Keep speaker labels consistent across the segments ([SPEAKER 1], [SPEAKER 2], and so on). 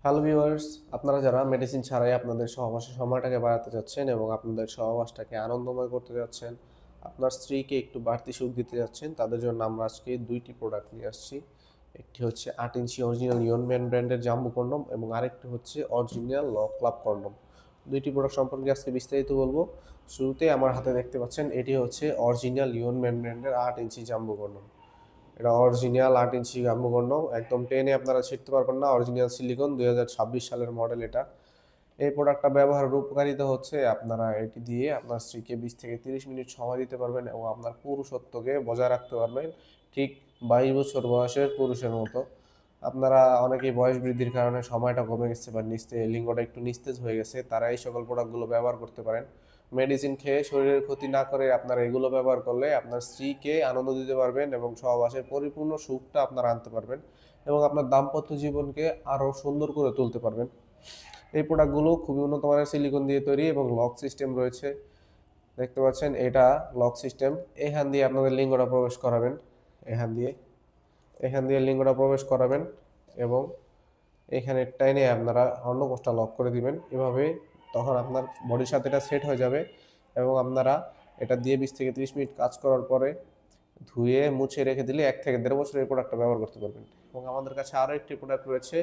[SPEAKER 1] Hello viewers, আপনারা যারা medicine ছাড়াই আপনাদের সহবাসের সময়টাকে বাড়াতে যাচ্ছেন এবং আপনাদের সহবাসটাকে আনন্দময় করতে যাচ্ছেন, আপনার স্ত্রীকে একটু বাড়তি সুখ দিতে যাচ্ছেন, তাদের জন্য আমরা আজকে দুইটি প্রোডাক্ট নিয়ে আসছি। একটি হচ্ছে 8 ইঞ্চি অরিজিনাল ইয়নম্যান ব্র্যান্ডের জাম্বু কন্ডম এবং আরেকটি হচ্ছে অরিজিনাল ল ক্লাব কন্ডম। দুইটি প্রোডাক্ট সম্পর্কে আজকে বিস্তারিত বলবো। শুরুতে আমার হাতে দেখতে পাচ্ছেন, এটি হচ্ছে অরিজিনাল ইয়নম্যান ব্র্যান্ডের 8 ইঞ্চি জাম্বু কন্ডম। এটা অরিজিনাল 8 ইঞ্চি গাম্বুকর্ণ, একদম টেনে আপনারা ছিঁড়তে পারবেন না। অরিজিনাল সিলিকন, 2026 সালের মডেল এটা। এই প্রোডাক্টটা ব্যবহারের উপকারিতা হচ্ছে আপনারা এটি দিয়ে আপনার স্ত্রীকে 20 থেকে 30 মিনিট সময় দিতে পারবেন এবং আপনার পুরুষত্বকে বজায় রাখতে পারবেন, ঠিক 22 বছর বয়সের পুরুষের মতো। আপনারা অনেকেই বয়স বৃদ্ধির কারণে সময়টা কমে গেছে বা লিঙ্গটা একটু নিস্তেজ হয়ে গেছে, তারা এই সকল প্রোডাক্টগুলো ব্যবহার করতে পারেন। মেডিসিন খেয়ে শরীরের ক্ষতি না করে আপনারা এগুলো ব্যবহার করলে আপনার স্ত্রীকে আনন্দ দিতে পারবেন এবং সহবাসের পরিপূর্ণ সুখটা আপনারা আনতে পারবেন এবং আপনার দাম্পত্য জীবনকে আরও সুন্দর করে তুলতে পারবেন। এই প্রোডাক্টগুলো খুবই উন্নত মানের সিলিকন দিয়ে তৈরি এবং লক সিস্টেম রয়েছে। দেখতে পাচ্ছেন, এটা লক সিস্টেম। এখান দিয়ে আপনাদের লিঙ্গটা প্রবেশ করাবেন, এখান দিয়ে এখান দিয়ে লিঙ্গটা প্রবেশ করাবেন এবং এখানে টাইনে আপনারা অন্ডকোষটা লক করে দিবেন এভাবে। তখন আপনার বডির সাথে এটা সেট হয়ে যাবে এবং আপনারা এটা দিয়ে 20 থেকে 30 মিনিট কাজ করার পরে ধুয়ে মুছে রেখে দিলে 1 থেকে 1.5 বছর এই প্রোডাক্টটা ব্যবহার করতে পারবেন। এবং আমাদের কাছে আরও একটি প্রোডাক্ট রয়েছে,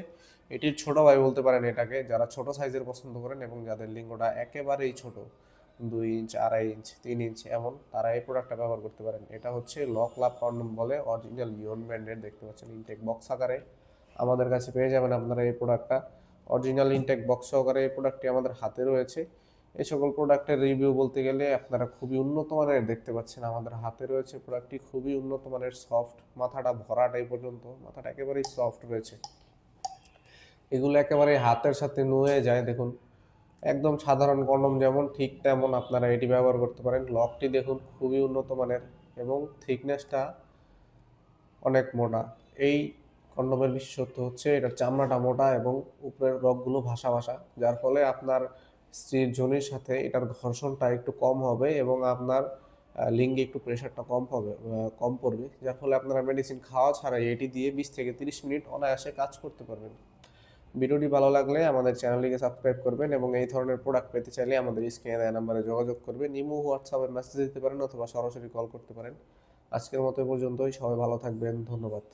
[SPEAKER 1] এটির ছোট ভাই বলতে পারেন এটাকে, যারা ছোট সাইজের পছন্দ করেন এবং যাদের লিঙ্গটা একেবারেই ছোট, 2 ইঞ্চ, 2.5 ইঞ্চ, 3 ইঞ্চ এমন, তারা এই প্রোডাক্টটা ব্যবহার করতে পারেন। এটা হচ্ছে ল ক্লাব কন্ডম বলে, অরিজিনাল ইয়ন ব্র্যান্ডের। দেখতে পাচ্ছেন ইনটেক বক্স আকারে আমাদের কাছে পেয়ে যাবেন আপনারা এই প্রোডাক্টটা। অরিজিনাল ইনটেক বক্স সহকারে এই প্রোডাক্টটি আমাদের হাতে রয়েছে। এই সকল প্রোডাক্টের রিভিউ বলতে গেলে আপনারা খুবই উন্নত মানের দেখতে পাচ্ছেন আমাদের হাতে রয়েছে প্রোডাক্টটি, খুবই উন্নত মানের, সফট, মাথাটা ভরাট, এই পর্যন্ত মাথাটা একেবারেই সফট রয়েছে। এগুলো একেবারে হাতের সাথে নুয়ে যায়, দেখুন একদম সাধারণ কন্ডম যেমন ঠিক তেমন আপনারা এটি ব্যবহার করতে পারেন। লকটি দেখুন খুবই উন্নত মানের এবং থিকনেসটা অনেক মোটা। এই কন্ডমের বিশেষত্ব হচ্ছে এটার চামড়াটা মোটা এবং উপরের রগগুলো ভাসা ভাসা, যার ফলে আপনার স্ত্রীর যোনির সাথে এটার ঘর্ষণটা একটু কম হবে এবং আপনার লিঙ্গে একটু প্রেশারটা কম পড়বে, যার ফলে আপনারা মেডিসিন খাওয়া ছাড়াই এটি দিয়ে 20 থেকে 30 মিনিট অনায়াসে কাজ করতে পারবেন। ভিডিওটি ভালো লাগলে আমাদের চ্যানেলটিকে সাবস্ক্রাইব করবেন এবং এই ধরনের প্রোডাক্ট পেতে চাইলে আমাদের স্ক্রিনে দেওয়া নাম্বারে যোগাযোগ করবেন। ইমো, হোয়াটসঅ্যাপে মেসেজ দিতে পারেন অথবা সরাসরি কল করতে পারেন। আজকের মতো এ পর্যন্তই, সবাই ভালো থাকবেন, ধন্যবাদ।